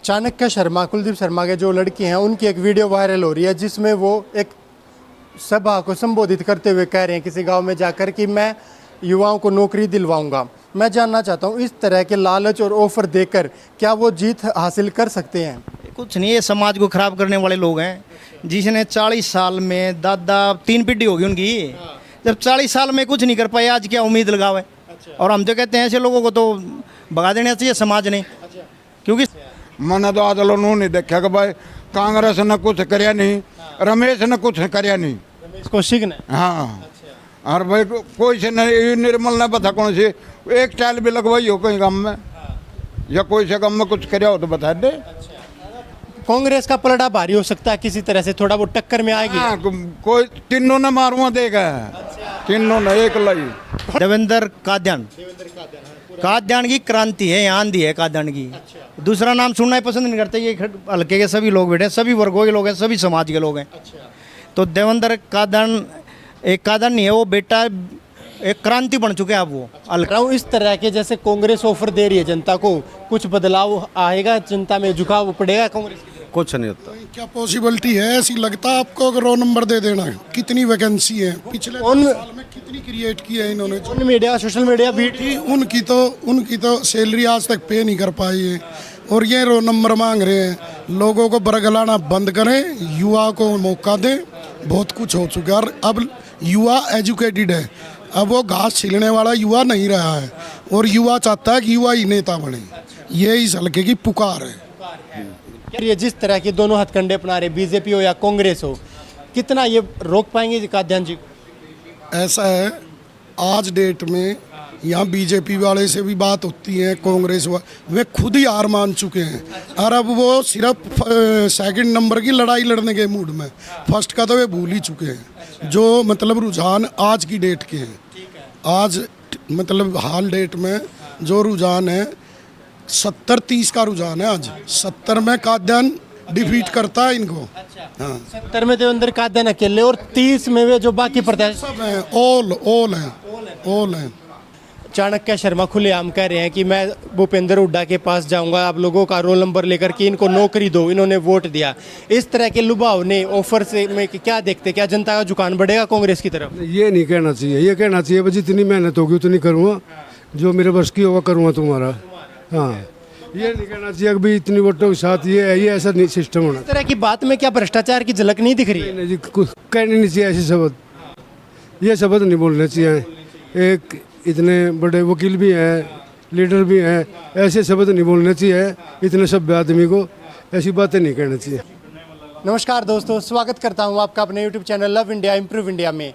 चाणक्य शर्मा, कुलदीप शर्मा के जो लड़के हैं उनकी एक वीडियो वायरल हो रही है जिसमें वो एक सभा को संबोधित करते हुए कह रहे हैं किसी गांव में जाकर कि मैं युवाओं को नौकरी दिलवाऊंगा। मैं जानना चाहता हूं इस तरह के लालच और ऑफर देकर क्या वो जीत हासिल कर सकते हैं? कुछ नहीं, ये समाज को खराब करने वाले लोग हैं। जिसने 40 साल में दादा 3 पीढ़ी होगी उनकी, जब 40 साल में कुछ नहीं कर पाए आज क्या उम्मीद लगाओ है। और हम तो कहते हैं ऐसे लोगों को तो भगा देना चाहिए समाज ने, क्योंकि मैंने तो आज लोग नहीं देखा कि भाई कांग्रेस ने कुछ करया नहीं, रमेश ने कुछ करया नहीं, रमेश कौशिक ने। हाँ और भाई कोई से नहीं, निर्मल ने बता कौन सी एक टाइल भी लगवाई हो कहीं गाँव में या कोई से गाँव में कुछ करया हो तो बता दे। कांग्रेस का पलड़ा भारी हो सकता है, किसी तरह से थोड़ा वो टक्कर में आएगी। हाँ, कोई तीनों ने मारुआ देगा, तीनों ने एक लाई। देवेंद्र काद्यान की क्रांति है, यहाँ आंधी है काद्यान की। दूसरा नाम सुनना ही पसंद नहीं करते। ये हल्के के सभी लोग बैठे, सभी वर्गों के लोग हैं, सभी समाज के लोग हैं। तो देवेंद्र काद्यान एक काद्यान नहीं है, वो बेटा एक क्रांति बन चुके हैं। अब वो अलग इस तरह के जैसे कांग्रेस ऑफर दे रही है जनता को, कुछ बदलाव आएगा, जनता में झुकाव पड़ेगा कांग्रेस? कुछ नहीं होता। क्या पॉसिबिलिटी है ऐसी लगता है आपको अगर रो नंबर दे देना? कितनी वैकेंसी है पिछले साल में, कितनी क्रिएट की है इन्होंने? मीडिया, सोशल मीडिया भी उनकी तो सैलरी आज तक पे नहीं कर पाई है और ये रो नंबर मांग रहे हैं। लोगों को बरगलाना बंद करें, युवा को मौका दें। बहुत कुछ हो चुका है और अब युवा एजुकेटेड है, अब वो घास छीलने वाला युवा नहीं रहा है और युवा चाहता है कि युवा ही नेता बने। ये इस हल्के की पुकार है। ये जिस तरह के दोनों हथकंडे अपना रहे, बीजेपी हो या कांग्रेस हो, कितना ये रोक पाएंगे काद्यान जी? ऐसा है आज डेट में यहाँ बीजेपी वाले से भी बात होती है, कांग्रेस वे खुद ही हार मान चुके हैं और अब वो सिर्फ सेकंड नंबर की लड़ाई लड़ने के मूड में, फर्स्ट का तो वे भूल ही चुके हैं। जो मतलब रुझान आज की डेट के हैं, आज मतलब हाल डेट में जो रुझान है 70-30 का रुझान है। आज 70 में काद्यान डिफीट करता है इनको। हाँ 70 में देवेंद्र काद्यान अकेले और 30 में वे जो बाकी प्रत्याशी सब हैं, ऑल हैं। चाणक्य शर्मा खुलेआम कह रहे हैं कि मैं भूपेंद्र हुड्डा के पास जाऊंगा, आप लोगों का रोल नंबर लेकर कि इनको नौकरी दो, इन्होंने वोट दिया। इस तरह के लुभावने ऑफर से में क्या देखते, क्या जनता का झुकान बढ़ेगा कांग्रेस की तरफ? ये नहीं कहना चाहिए, ये कहना चाहिए बस जितनी मेहनत होगी उतनी करूँगा, जो मेरे बस की होगा करूँगा तुम्हारा। हाँ ये नहीं कहना चाहिए कि भाई इतनी वोटों के साथ ये है, ये ऐसा नहीं सिस्टम होना। इस तरह की बात में क्या भ्रष्टाचार की झलक नहीं दिख रही है? नहीं जी, कुछ कहने नहीं चाहिए ऐसे शब्द, ये शब्द नहीं बोलने चाहिए। एक इतने बड़े वकील भी हैं, लीडर भी हैं, ऐसे शब्द नहीं बोलने चाहिए इतने सभ्य आदमी को, ऐसी बातें नहीं कहना चाहिए। नमस्कार दोस्तों, स्वागत करता हूं आपका अपने YouTube channel love India improve India में।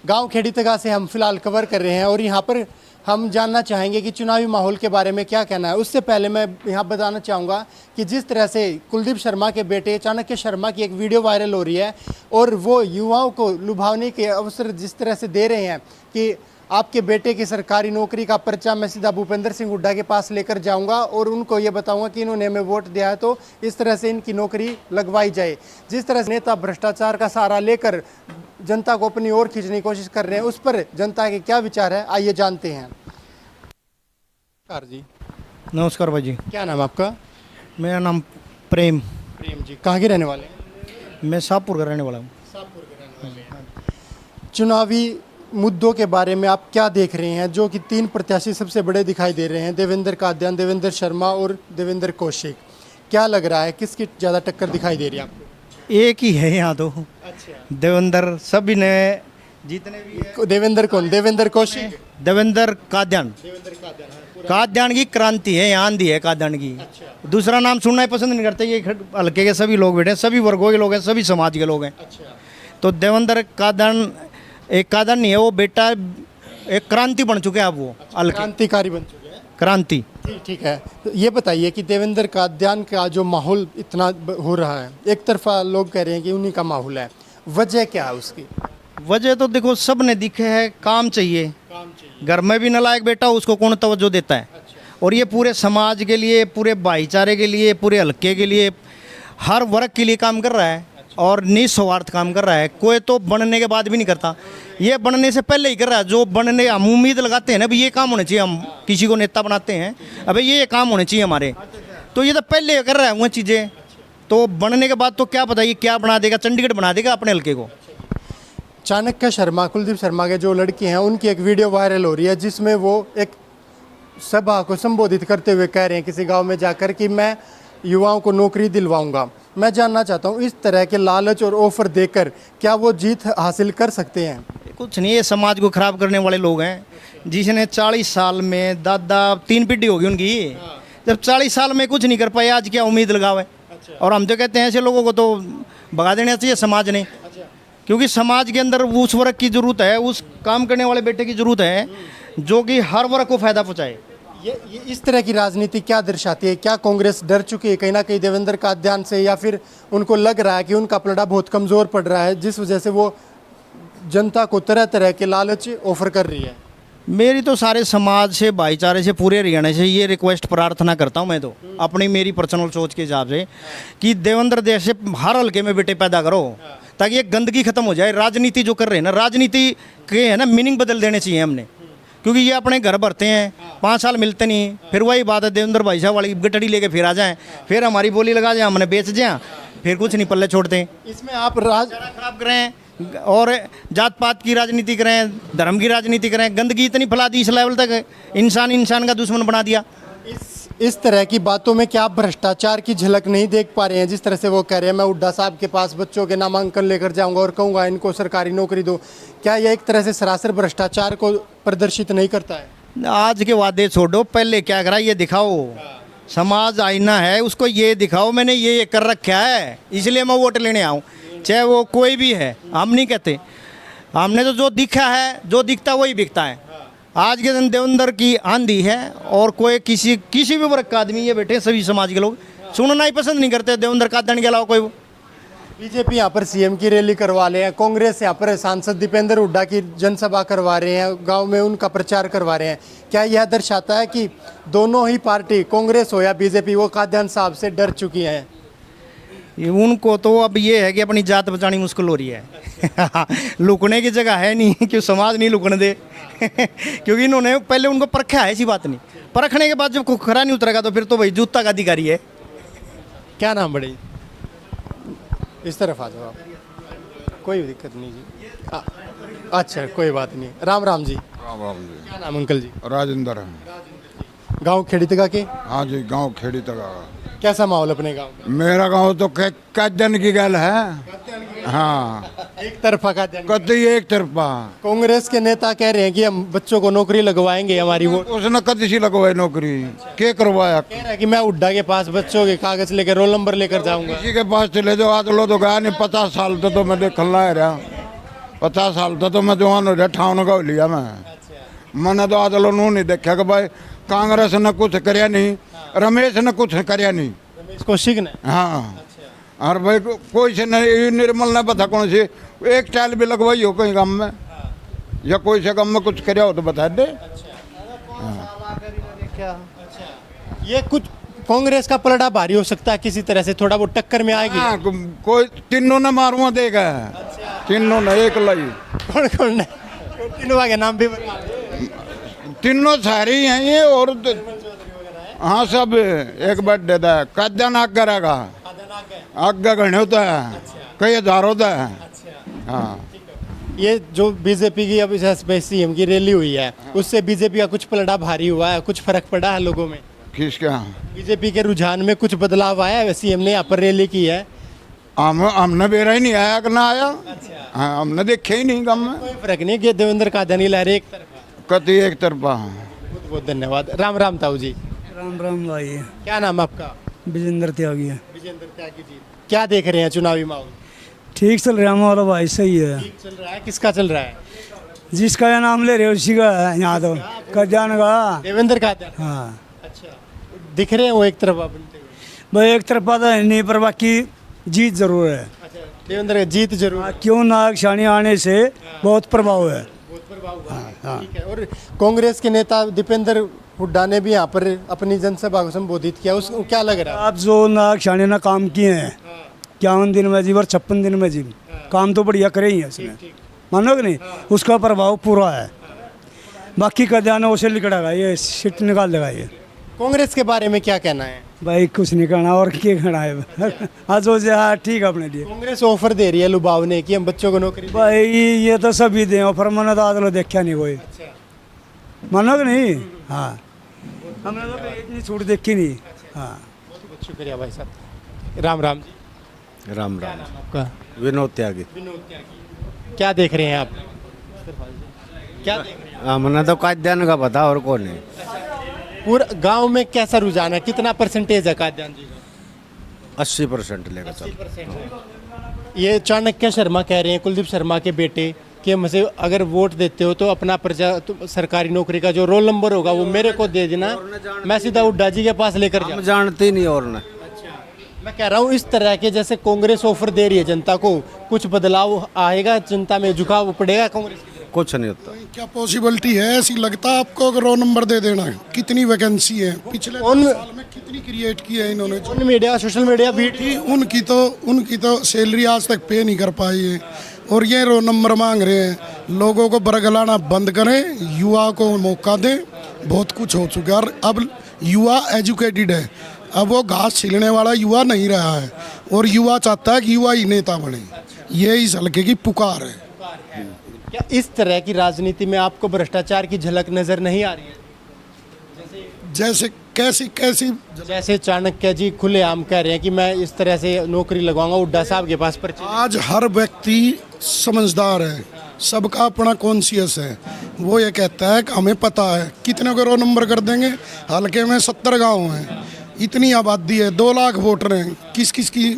गांव खेड़ी तगा से हम फिलहाल कवर कर रहे हैं और यहां पर हम जानना चाहेंगे कि चुनावी माहौल के बारे में क्या कहना है। उससे पहले मैं यहाँ बताना चाहूँगा कि जिस तरह से कुलदीप शर्मा के बेटे चाणक्य शर्मा की एक वीडियो वायरल हो रही है और वो युवाओं को लुभावने के अवसर जिस तरह से दे रहे हैं कि आपके बेटे की सरकारी नौकरी का पर्चा मैं सीधा भूपेंद्र सिंह हुड्डा के पास लेकर जाऊंगा और उनको ये बताऊंगा कि इन्होंने हमें वोट दिया है तो इस तरह से इनकी नौकरी लगवाई जाए। जिस तरह से नेता भ्रष्टाचार का सहारा लेकर जनता को अपनी ओर खींचने की कोशिश कर रहे हैं, उस पर जनता के क्या विचार है, आइए जानते हैं। जी नमस्कार भाई जी। क्या नाम आपका? मेरा नाम प्रेम जी। कहाँ के रहने वाले? मैं शाहपुर का रहने वाला हूँ। चुनावी मुद्दों के बारे में आप क्या देख रहे हैं? जो कि 3 प्रत्याशी सबसे बड़े दिखाई दे रहे हैं, देवेंद्र काद्यान, देवेंद्र शर्मा और देवेंद्र कौशिक। क्या लग रहा है किसकी ज़्यादा टक्कर दिखाई दे रही है आपको? एक ही है यहाँ तो। अच्छा। देवेंद्र सभी ने जितने भी देवेंद्र कौन? देवेंद्र कौशिक, देवेंद्र काद्यान काद्यान की क्रांति है, यहाँ आंधी है काद्यान की। दूसरा नाम सुनना ही पसंद नहीं करते। ये हल्के के सभी लोग बैठे, सभी वर्गों के लोग हैं, सभी समाज के लोग हैं। तो देवेंद्र काद्यान एक काद्यान नहीं है, वो बेटा एक क्रांति बन चुके हैं। अब वो क्रांतिकारी बन चुके हैं। क्रांति ठीक है। तो ये बताइए कि देवेंद्र काद्यान का जो माहौल इतना हो रहा है, एक तरफा लोग कह रहे हैं कि उन्हीं का माहौल है, वजह क्या है उसकी? वजह तो देखो सब ने दिखे है, काम चाहिए। घर में भी नालायक बेटा उसको कौन तवज्जो देता है? और ये पूरे समाज के लिए, पूरे भाईचारे के लिए, पूरे हल्के के लिए, हर वर्ग के लिए काम कर रहा है और निस्वार्थ काम कर रहा है। कोई तो बनने के बाद भी नहीं करता, ये बनने से पहले ही कर रहा है। जो बनने हम उम्मीद लगाते हैं ना, भाई ये काम होने चाहिए, हम किसी को नेता बनाते हैं, अबे ये काम होने चाहिए हमारे, तो ये तो पहले कर रहा है वो चीज़ें, तो बनने के बाद तो क्या पता ये क्या बना देगा, चंडीगढ़ बना देगा अपने हल्के को। चाणक्य शर्मा, कुलदीप शर्मा के जो लड़के हैं उनकी एक वीडियो वायरल हो रही है जिसमें वो एक सभा को संबोधित करते हुए कह रहे हैं किसी गांव में जाकर कि मैं युवाओं को नौकरी दिलवाऊंगा। मैं जानना चाहता हूं इस तरह के लालच और ऑफर देकर क्या वो जीत हासिल कर सकते हैं? कुछ नहीं, ये समाज को खराब करने वाले लोग हैं। जिसने 40 साल में दादा 3 पीढ़ी होगी उनकी, जब 40 साल में कुछ नहीं कर पाए, आज क्या उम्मीद लगावे? और हम तो कहते हैं ऐसे लोगों को तो भगा देना चाहिए समाज ने, क्योंकि समाज के अंदर उस वर्ग की ज़रूरत है, उस काम करने वाले बेटे की ज़रूरत है जो कि हर वर्ग को फ़ायदा पहुँचाए। ये इस तरह की राजनीति क्या दर्शाती है? क्या कांग्रेस डर चुकी है कहीं ना कहीं देवेंद्र का अध्ययन से, या फिर उनको लग रहा है कि उनका पलड़ा बहुत कमज़ोर पड़ रहा है जिस वजह से वो जनता को तरह तरह के लालच ऑफर कर रही है? मेरी तो सारे समाज से, भाईचारे से, पूरे हरियाणा से ये रिक्वेस्ट प्रार्थना करता हूँ मैं तो अपनी मेरी पर्सनल सोच के हिसाब से कि देवेंद्र देश से हर हल्के में बेटे पैदा करो ताकि ये गंदगी खत्म हो जाए। राजनीति जो कर रहे हैं ना, राजनीति के है ना मीनिंग बदल देने चाहिए हमने, क्योंकि ये अपने घर भरते हैं, 5 साल मिलते नहीं, फिर वही बात है देवेंद्र भाई साहब वाली गटड़ी लेके फिर आ जाएं, फिर हमारी बोली लगा जाए, हमने बेच जाए, फिर कुछ नहीं पल्ले छोड़ते। इसमें आप राज खराब करें और जात पात की राजनीति करें, धर्म की राजनीति करें, गंदगी इतनी फैला दी इस लेवल तक, इंसान का दुश्मन बना दिया। इस तरह की बातों में क्या आप भ्रष्टाचार की झलक नहीं देख पा रहे हैं? जिस तरह से वो कह रहे हैं मैं हुड्डा साहब के पास बच्चों के नामांकन लेकर जाऊंगा और कहूंगा इनको सरकारी नौकरी दो, क्या यह एक तरह से सरासर भ्रष्टाचार को प्रदर्शित नहीं करता है? आज के वादे छोड़ो, पहले क्या करा ये दिखाओ। समाज आईना है, उसको ये दिखाओ मैंने ये कर रखा है इसलिए मैं वोट लेने आऊँ, चाहे वो कोई भी है। हम नहीं कहते, हमने तो जो दिखा है, जो दिखता वही बिकता है। आज के दिन देवेंद्र की आंधी है और कोई किसी भी वर्ग का आदमी, ये बैठे सभी समाज के लोग सुनना ही पसंद नहीं करते देवेंद्र का आंधी के अलावा कोई। बीजेपी यहाँ पर सीएम की रैली करवा रहे हैं, कांग्रेस यहाँ पर सांसद दीपेंद्र हुड्डा की जनसभा करवा रहे हैं, गांव में उनका प्रचार करवा रहे हैं। क्या यह दर्शाता है कि दोनों ही पार्टी, कांग्रेस हो या बीजेपी, वो कादियान साहब से डर चुकी हैं? उनको तो अब ये है कि अपनी जात बचानी मुश्किल हो रही है लुकने की जगह है नहीं, क्यों समाज नहीं लुकने दे क्योंकि इन्होंने पहले उनको परखा है, ऐसी बात नहीं। परखने के बाद जब खरा नहीं उतरेगा तो फिर तो भाई जूता का अधिकारी है। क्या नाम बड़े? इस तरफ आ जाओ आप, कोई दिक्कत नहीं जी। अच्छा कोई बात नहीं। राम राम जी। क्या नाम अंकल जी? राजेंद्र है। गांव खेड़ी तका के? हाँ जी, गांव खेड़ी तक। कैसा माहौल अपने गांव में? मेरा गांव तो कद्दन की गल है। हाँ, एक तरफा का कतई एक तरफा। कांग्रेस के नेता कह रहे हैं कि हम बच्चों को नौकरी लगवाएंगे, हमारी वोट। उसने कदी सी लगवाई नौकरी, क्या करवाया? कह रहा है कि मैं हुड्डा के पास बच्चों के कागज लेकर रोल नंबर लेकर जाऊंगा। किसी के पास चले जाओ, आज लो तो गया नहीं। 50 साल तो मैं देखल है रहा, 50 साल तो मैं जवान हो रहा, 58 का हो लिया मैंने तो आज लो नू नहीं देखा कि भाई कांग्रेस ने कुछ करया नहीं, रमेश ने कुछ करया नहीं, रमेश कौशिक ने। हाँ, और भाई कोई से नहीं, निर्मल ने बता कौन सी एक टाइल भी लगवाई हो कहीं गाँव में, या कोई से गाँव में कुछ करया हो तो बता दे। ये कुछ कांग्रेस का पलड़ा भारी हो सकता है, किसी तरह से थोड़ा वो टक्कर में आएगी। हाँ, कोई तीनों ने मारुआ देगा, तीनों ने एक लाई। कौन कौन ने? तीनों के नाम भी बता। तीनों सारे ही हैं ये, और हाँ सब एक बार देता है। कद्दन आग करेगा, आग घने होता है, कई हजार होता है। हाँ, ये जो बीजेपी की अब सीएम की रैली हुई है, उससे बीजेपी का कुछ पलड़ा भारी हुआ है, कुछ फर्क पड़ा है लोगों में? किसका? बीजेपी के रुझान में कुछ बदलाव आया है? सीएम ने यहाँ पर रैली की है। हमने बेरा ही नहीं आया कि ना आया। हाँ, हमने देखे ही नहीं गाँव में। कोई फर्क नहीं कि देवेंद्र का धनी लहरे एक तरफा, कति एक तरफा। बहुत बहुत धन्यवाद। राम राम ताऊ जी। राम राम भाई। क्या नाम आपका? विजेंद्र त्यागी है। विजेंद्र त्यागी जी। क्या देख रहे हैं चुनावी माहौल? ठीक चल रहा है हमारा भाई, सही है। ठीक चल रहा है। किसका चल रहा है? जिसका ये नाम ले रहे हो उसी का है यहाँ तो, कल्याण का। देवेंद्र का धनी। हाँ अच्छा, दिख रहे हैं वो एक तरफा बनते हुए? भाई एक तरफा तो है नहीं, पर बाकी जीत जरूर है। अच्छा, देवेंद्र का जीत जरूर है। क्यों नागशानी आने से बहुत प्रभाव है। बहुत प्रभाव हुआ है। ठीक है। और कांग्रेस के नेता दीपेंद्र हुड्डा ने भी यहाँ पर अपनी जनसभा को संबोधित किया, उसको क्या लग रहा है? आप जो नागशानी ने काम किए हैं 51 दिन में जी और 56 दिन में जी, काम तो बढ़िया करे ही है इसमें, मानो कि नहीं? उसका प्रभाव पूरा है। बाकी कल्याण उसे लिखड़ेगा, ये सीट निकाल देगा ये। कांग्रेस के बारे में क्या कहना है? भाई कुछ नहीं कहना और क्या कहना है। हाँ सोचे हाँ ठीक है अपने लिए। कांग्रेस ऑफर दे रही है लुभावने की, हम बच्चों को नौकरी दें। भाई ये तो सभी दें पर मैंने तो आज तक देखा नहीं कोई। मानो कि नहीं? हाँ हमने तो कहीं इतनी छूट देखी नहीं। हाँ बहुत शुक्रिया भाई साहब। राम राम जी। राम राम। आपका विनोद त्यागी। क्या देख रहे हैं आप? क्या देख रहे हैं? हमने तो काद्यान का पता और कौन है। पूरा गांव में कैसा रुझान है, कितना परसेंटेज है काद्यान जी का? 80% लेकर चल। ये चाणक्य शर्मा कह रहे हैं, कुलदीप शर्मा के बेटे, कि हमसे अगर वोट देते हो तो अपना सरकारी नौकरी का जो रोल नंबर होगा वो मेरे को दे देना, मैं सीधा हुड्डा जी के पास लेकर हम जाऊँ। जानते ही नहीं और न। मैं कह रहा हूँ इस तरह के जैसे कांग्रेस ऑफर दे रही है जनता को, कुछ बदलाव आएगा, जनता में झुकाव पड़ेगा कांग्रेस की तरफ? कुछ नहीं होता। क्या पॉसिबिलिटी है ऐसी लगता है आपको अगर रो नंबर दे देना? कितनी वैकेंसी है पिछले कौन- 10 साल में, कितनी क्रिएट की है इन्होंने? Social media, social media beat कि उनकी तो सैलरी आज तक पे नहीं कर पाई है और ये रो नंबर मांग रहे हैं। लोगों को बरगलाना बंद करें, युवा को मौका दें। बहुत कुछ हो चुका है और अब युवा एजुकेटेड है, अब वो घास छीलने वाला युवा नहीं रहा है और युवा चाहता है कि युवा ही नेता बने। ये इस हल्के की पुकार है। क्या इस तरह की राजनीति में आपको भ्रष्टाचार की झलक नजर नहीं आ रही है? जैसे कैसी कैसी जैसे चाणक्य जी खुलेआम कह रहे हैं कि मैं इस तरह से नौकरी लगवाऊंगा हुड्डा साहब के पास पर्ची। आज हर व्यक्ति समझदार है, सबका अपना कॉन्शियस है। वो ये कहता है कि हमें पता है कितने को रो नंबर कर देंगे। हल्के में 70 गांव हैं, इतनी आबादी है, 2 लाख वोटर हैं, किस किस की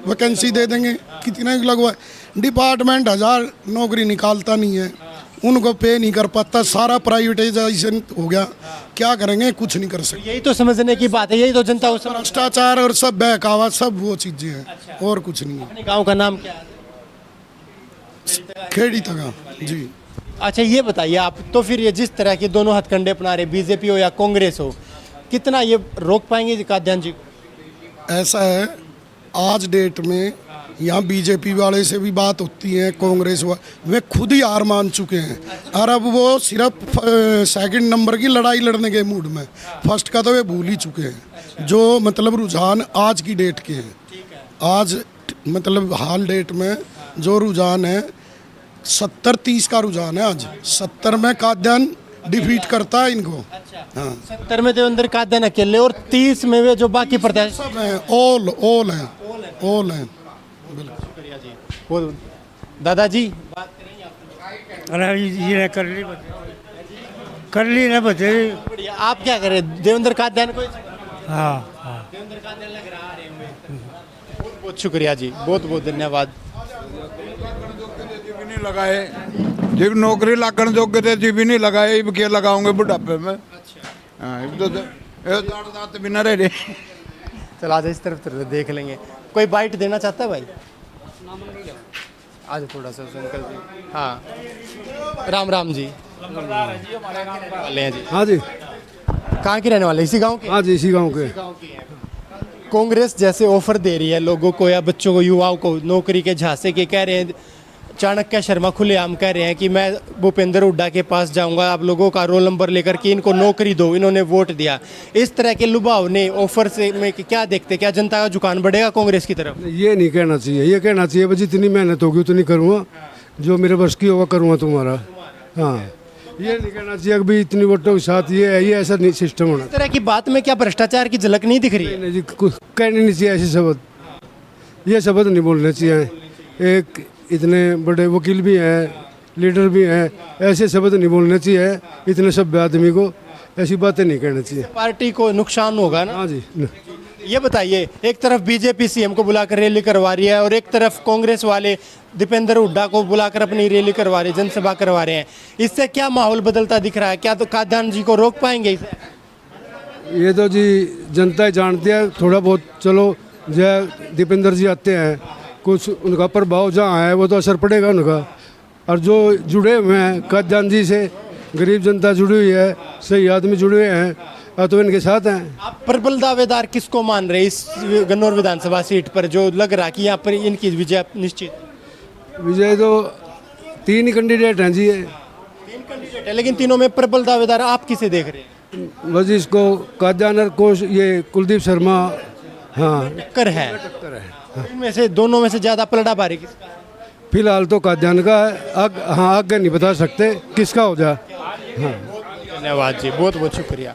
वैकेंसी दे देंगे, कितने की लगवा। डिपार्टमेंट 1000 नौकरी निकालता नहीं है, उनको पे नहीं कर पाता, सारा प्राइवेटाइजेशन हो गया। क्या करेंगे? कुछ नहीं कर सकते। यही तो समझने की बात है, यही तो जनता को समझ। भ्रष्टाचार और सब बहकावा, सब वो चीजें हैं और कुछ नहीं है। अपने गांव का नाम क्या है? खेड़ी तक जी। अच्छा ये बताइए आप, तो फिर ये जिस तरह के दोनों हथकंडे अपना रहे, बीजेपी हो या कांग्रेस हो, कितना ये रोक पाएंगे काद्यान जी को? ऐसा है आज डेट में यहाँ बीजेपी वाले से भी बात होती है, कांग्रेस वे खुद ही हार मान चुके हैं और अब वो सिर्फ सेकंड नंबर की लड़ाई लड़ने के मूड में, फर्स्ट का तो वे भूल ही चुके हैं। जो मतलब रुझान आज की डेट के हैं, आज मतलब हाल डेट में जो रुझान है 70-30 का रुझान है। आज 70 में काद्यान डिफीट करता है इनको। हाँ 70 में देवेंद्र काद्यान अकेले और 30 में वे जो बाकी प्रत्याशी सब हैं, ऑल हैं। शुक्रिया जी। वो दादाजी अरे ये कर ली ना बचे। बढ़िया। आप क्या करें, देवेंद्र काद्यान को? हाँ देवेंद्र काद्यान लग रहा है बहुत बहुत शुक्रिया जी, बहुत बहुत धन्यवाद। भी नहीं लगाए, जब नौकरी लगन जोगे थे जी भी नहीं लगाए, अब क्या लगाऊंगे बुढ़ापे में? हाँ अब तो दांत भी न रहे। चल आज इस तरफ देख लेंगे। कोई बाइट देना चाहता है भाई? आज थोड़ा सा अंकल जी। हाँ राम राम जी। वाले हैं जी। हाँ जी। कहाँ के रहने वाले? इसी गांव के? हाँ जी, इसी गांव के। कांग्रेस जैसे ऑफर दे रही है लोगों को या बच्चों को, युवाओं को नौकरी के झांसे के, कह रहे हैं चाणक्य शर्मा खुलेआम कह रहे हैं कि मैं भूपेंद्र हुड्डा के पास जाऊंगा, आप लोगों का रोल नंबर लेकर कि इनको नौकरी दो, इन्होंने वोट दिया। इस तरह के लुभावने ऑफर से में क्या देखते, क्या जनता का झुकान बढ़ेगा कांग्रेस की तरफ? ये नहीं कहना चाहिए, ये कहना चाहिए बस जितनी मेहनत होगी उतनी करूँगा, जो मेरे बस की होगा करूँगा तुम्हारा। हाँ ये नहीं कहना चाहिए कि भाई इतनी वोटों के साथ ये है, ये ऐसा नहीं सिस्टम होना इस तरह की बात में क्या भ्रष्टाचार की झलक नहीं दिख रही है? चाहिए जी। कुछ कहने नहीं चाहिए ऐसे शब्द, ये शब्द नहीं बोलने चाहिए। एक इतने बड़े वकील भी हैं, लीडर भी हैं, ऐसे शब्द नहीं बोलने चाहिए इतने सभ्य आदमी को, ऐसी बातें नहीं कहनी चाहिए। पार्टी को नुकसान होगा ना। हाँ जी। ये बताइए, एक तरफ बीजेपी सीएम को बुलाकर रैली करवा रही है और एक तरफ कांग्रेस वाले दीपेंद्र हुड्डा को बुलाकर अपनी रैली करवा रहे, जनसभा करवा रहे हैं, इससे क्या माहौल बदलता दिख रहा है? क्या तो काद्यान जी को रोक पाएंगे इसे? ये तो जी जनता ही जानती है, थोड़ा बहुत चलो जो दीपेंद्र जी आते हैं, कुछ उनका प्रभाव जहाँ है वो तो असर पड़ेगा उनका। और जो जुड़े हुए हैं काद्यान जी से, गरीब जनता जुड़ी हुई है, सही आदमी जुड़े हुए हैं, और तो इनके साथ हैं। आप प्रबल दावेदार किसको मान रहे इस गन्नौर विधानसभा सीट पर, जो लग रहा कि यहाँ पर इनकी विजय निश्चित? विजय तो 3 ही कैंडिडेट हैं जी। ये 3 कैंडिडेट है, लेकिन तीनों में प्रबल दावेदार आप किसे देख रहे हैं? बस इसको काद्यानर को ये कुलदीप शर्मा, हाँ टक्कर है। इनमें से दोनों में से ज्यादा पलड़ा भारी किसका है? फिलहाल तो काद्यान का है। हाँ आगे नहीं बता सकते किसका हो जाए। धन्यवाद जी, बहुत बहुत शुक्रिया।